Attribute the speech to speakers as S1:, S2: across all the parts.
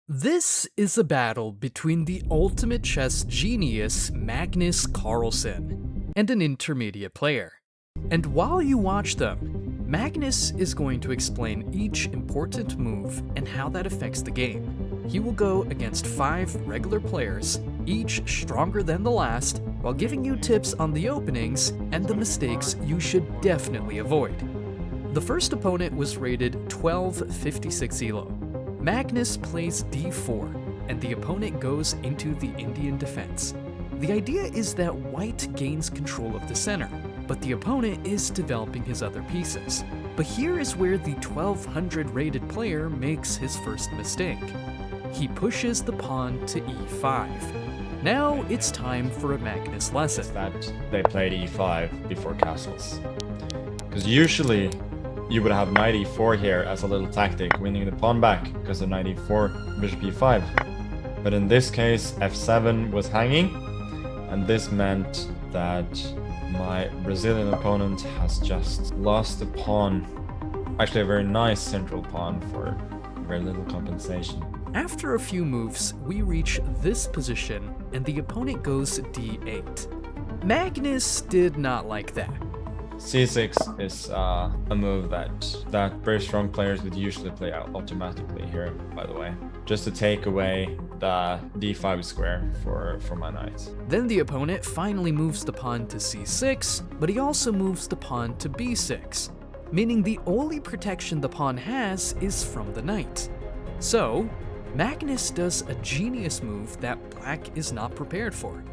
S1: This is a battle between the ultimate chess genius Magnus Carlsen and an intermediate player. And while you watch them, Magnus is going to explain each important move and how that affects the game. He will go against 5 regular players, each stronger than the last, while giving you tips on the openings and the mistakes you should definitely avoid. The first opponent was rated 1256 elo. Magnus plays d4, and the opponent goes into the Indian defense. The idea is that white gains control of the center, but the opponent is developing his other pieces. But here is where the 1200 rated player makes his first mistake. He pushes the pawn to e5. Now it's time for a Magnus lesson.
S2: That they played e5 before castles. Because usually you would have knight e4 here as a little tactic, winning the pawn back because of knight e4, bishop e5. But in this case, f7 was hanging, and this meant that my Brazilian opponent has just lost a pawn, actually a very nice central pawn for very little compensation.
S1: After a few moves, we reach this position, and the opponent goes d8. Magnus did not like that.
S2: c6 is a move that very strong players would usually play out automatically here, by the way, just to take away the d5 square for my knight.
S1: Then the opponent finally moves the pawn to c6, but he also moves the pawn to b6, meaning the only protection the pawn has is from the knight. So, Magnus does a genius move that black is not prepared for.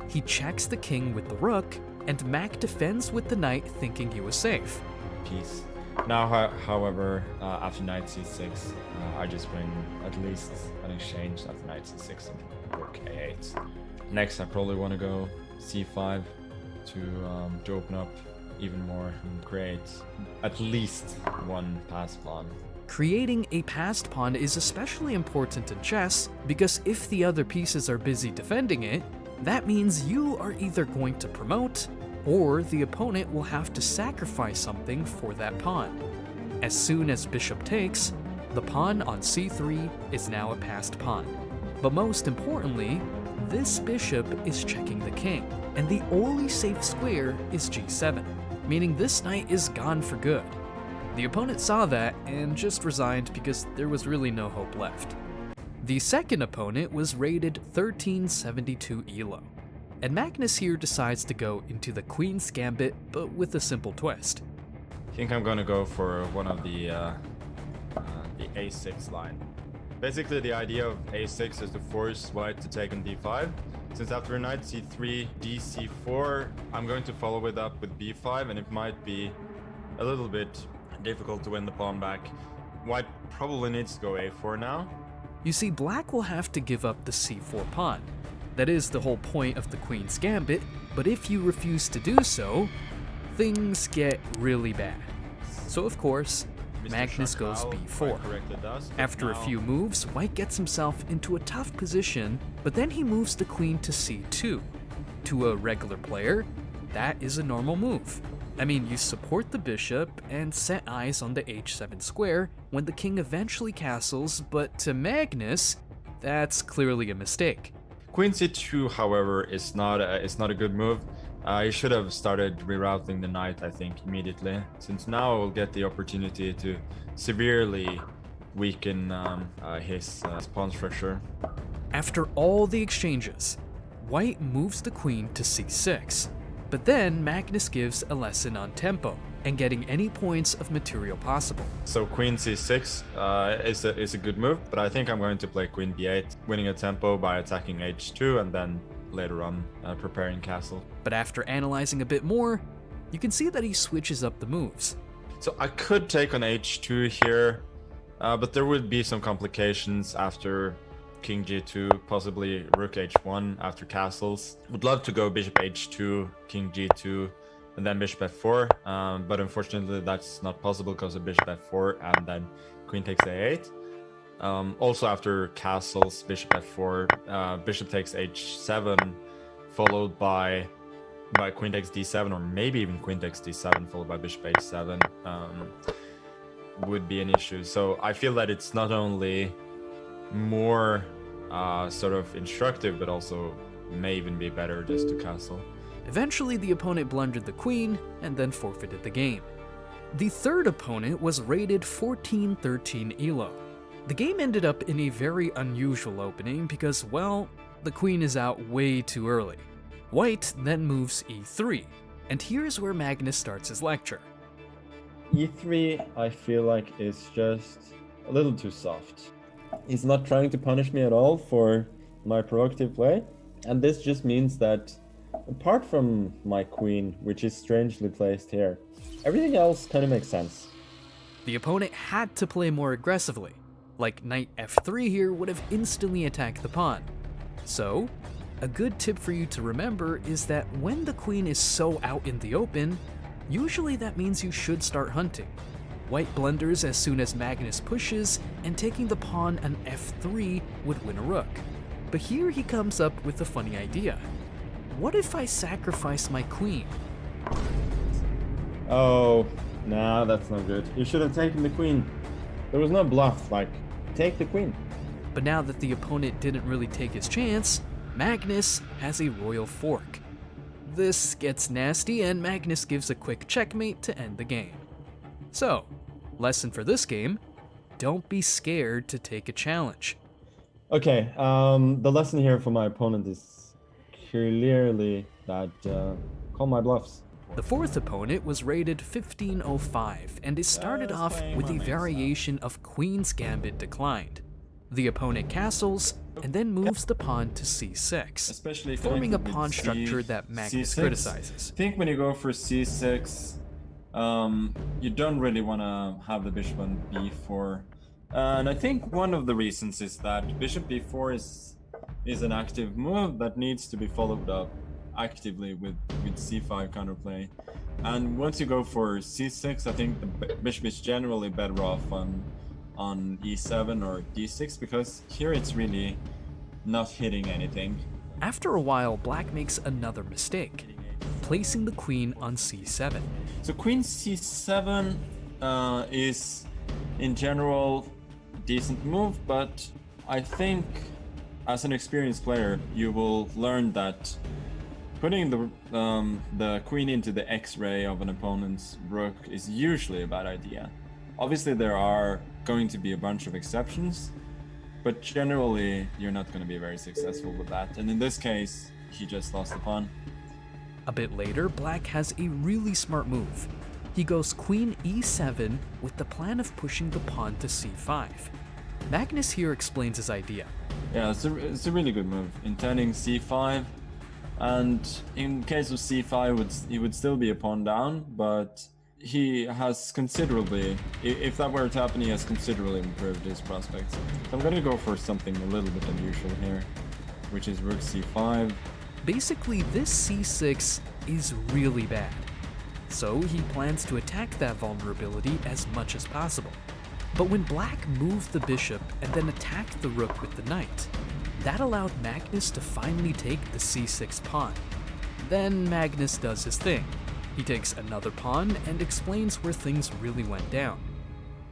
S1: He checks the king with the rook, and Mac defends with the knight thinking he was safe.
S2: Piece. Now, however, after knight c6, I just win at least an exchange after knight c6 and rook a8. Next, I probably want to go c5 to open up even more and create at least one pass pawn.
S1: Creating a passed pawn is especially important in chess because if the other pieces are busy defending it, that means you are either going to promote, or the opponent will have to sacrifice something for that pawn. As soon as bishop takes, the pawn on c3 is now a passed pawn. But most importantly, this bishop is checking the king, and the only safe square is g7, meaning this knight is gone for good. The opponent saw that and just resigned because there was really no hope left. The second opponent was rated 1372 elo, and Magnus here decides to go into the Queen's Gambit, but with a simple twist.
S2: I think I'm gonna go for one of the a6 line. Basically, the idea of a6 is to force white to take on d5. Since after knight c3, dc4, I'm going to follow it up with b5, and it might be a little bit difficult to win the pawn back. White probably needs to go a4 now.
S1: You see, black will have to give up the c4 pawn. That is the whole point of the Queen's Gambit, but if you refuse to do so, things get really bad. So of course, Magnus goes b4. After a few moves, white gets himself into a tough position, but then he moves the queen to c2. To a regular player, that is a normal move. I mean, you support the bishop and set eyes on the h7 square when the king eventually castles, but to Magnus, that's clearly a mistake.
S2: Queen c2, however, is not a good move. He should have started rerouting the knight, I think, immediately, since now I will get the opportunity to severely weaken his pawn structure.
S1: After all the exchanges, white moves the queen to c6. But then Magnus gives a lesson on tempo and getting any points of material possible.
S2: So queen c6 is a good move, but I think I'm going to play queen b8, winning a tempo by attacking h2 and then later on preparing castle.
S1: But after analyzing a bit more, you can see that he switches up the moves.
S2: So I could take on h2 here, but there would be some complications after king g2, possibly rook h1 after castles. Would love to go bishop h2, king g2, and then bishop f4, but unfortunately that's not possible because of bishop f4 and then queen takes a8. Also after castles, bishop f4, bishop takes h7, followed by queen takes d7, or maybe even queen takes d7 followed by bishop h7 would be an issue. So I feel that it's not only more sort of instructive, but also may even be better just to castle.
S1: Eventually, the opponent blundered the queen and then forfeited the game. The third opponent was rated 14-13 elo. The game ended up in a very unusual opening because, well, the queen is out way too early. White then moves e3, and here's where Magnus starts his lecture.
S3: E3, I feel like, is just a little too soft. He's not trying to punish me at all for my provocative play, and this just means that, apart from my queen, which is strangely placed here, everything else kind of makes sense.
S1: The opponent had to play more aggressively, like knight f3 here would have instantly attacked the pawn. So, a good tip for you to remember is that when the queen is so out in the open, usually that means you should start hunting. White blunders as soon as Magnus pushes, and taking the pawn on f3 would win a rook. But here he comes up with a funny idea. What if I sacrifice my queen?
S3: Oh, nah, that's not good. You should have taken the queen. There was no bluff, like, take the queen.
S1: But now that the opponent didn't really take his chance, Magnus has a royal fork. This gets nasty, and Magnus gives a quick checkmate to end the game. So, lesson for this game, don't be scared to take a challenge.
S3: Okay, the lesson here for my opponent is clearly that call my bluffs.
S1: The fourth opponent was rated 1505, and it started off with a variation of Queen's Gambit declined. The opponent castles, and then moves the pawn to c6,
S2: Especially
S1: forming a pawn structure that Magnus criticizes.
S2: I think when you go for c6, you don't really want to have the bishop on b4. And I think one of the reasons is that bishop b4 is an active move that needs to be followed up actively with c5 counterplay. And once you go for c6, I think the bishop is generally better off on e7 or d6, because here it's really not hitting anything.
S1: After a while, Black makes another mistake, placing the queen on c7.
S2: So queen c7 is in general decent move, but I think as an experienced player you will learn that putting the queen into the x-ray of an opponent's rook is usually a bad idea. Obviously there are going to be a bunch of exceptions, but generally you're not going to be very successful with that, and in this case he just lost the pawn.
S1: A bit later, Black has a really smart move. He goes queen e7 with the plan of pushing the pawn to c5. Magnus here explains his idea.
S2: Yeah, it's a really good move, intending c5, and in case of c5 he would still be a pawn down, but he has considerably, if that were to happen, he has considerably improved his prospects. So I'm going to go for something a little bit unusual here, which is rook c5.
S1: Basically, this c6 is really bad, so he plans to attack that vulnerability as much as possible. But when Black moved the bishop and then attacked the rook with the knight, that allowed Magnus to finally take the c6 pawn. Then Magnus does his thing. He takes another pawn and explains where things really went down.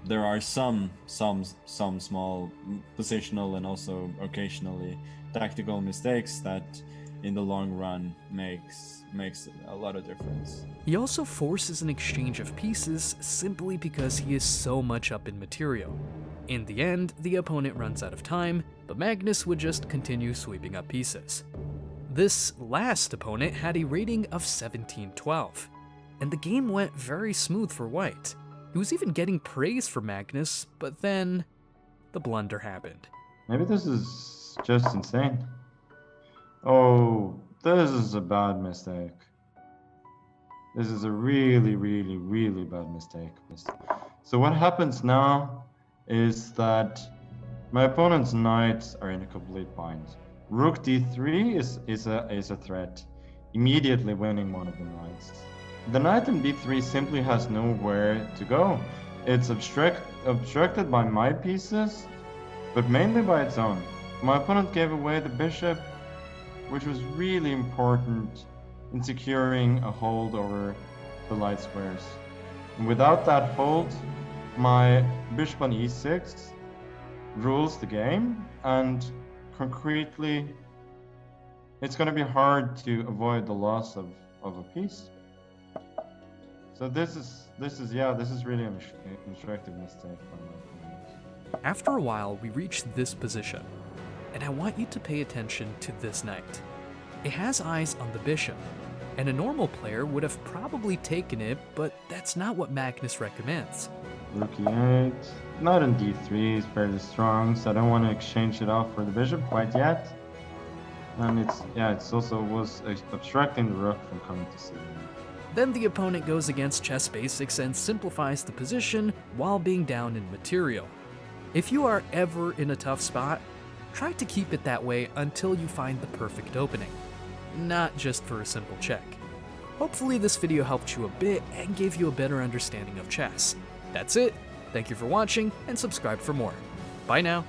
S2: There are some small positional and also occasionally tactical mistakes that in the long run makes a lot of difference.
S1: He also forces an exchange of pieces simply because he is so much up in material. In the end, the opponent runs out of time, but Magnus would just continue sweeping up pieces. This last opponent had a rating of 1712, and the game went very smooth for White. He was even getting praise for Magnus, but then the blunder happened.
S4: Maybe this is just insane. Oh, this is a bad mistake. This is a really, really, really bad mistake. So what happens now is that my opponent's knights are in a complete bind. Rook d3 is a threat, immediately winning one of the knights. The knight in b3 simply has nowhere to go. It's obstructed by my pieces, but mainly by its own. My opponent gave away the bishop, which was really important in securing a hold over the light squares. And without that hold, my bishop on e6 rules the game, and concretely, it's going to be hard to avoid the loss of a piece. So this is really an instructive mistake by my players.
S1: After a while, we reach this position, and I want you to pay attention to this knight. It has eyes on the bishop, and a normal player would have probably taken it, but that's not what Magnus recommends.
S4: Rook e8, knight on d3 is fairly strong, so I don't want to exchange it off for the bishop quite yet. And it's also was obstructing the rook from coming to c8.
S1: Then the opponent goes against chess basics and simplifies the position while being down in material. If you are ever in a tough spot, try to keep it that way until you find the perfect opening, not just for a simple check. Hopefully this video helped you a bit and gave you a better understanding of chess. That's it. Thank you for watching and subscribe for more. Bye now.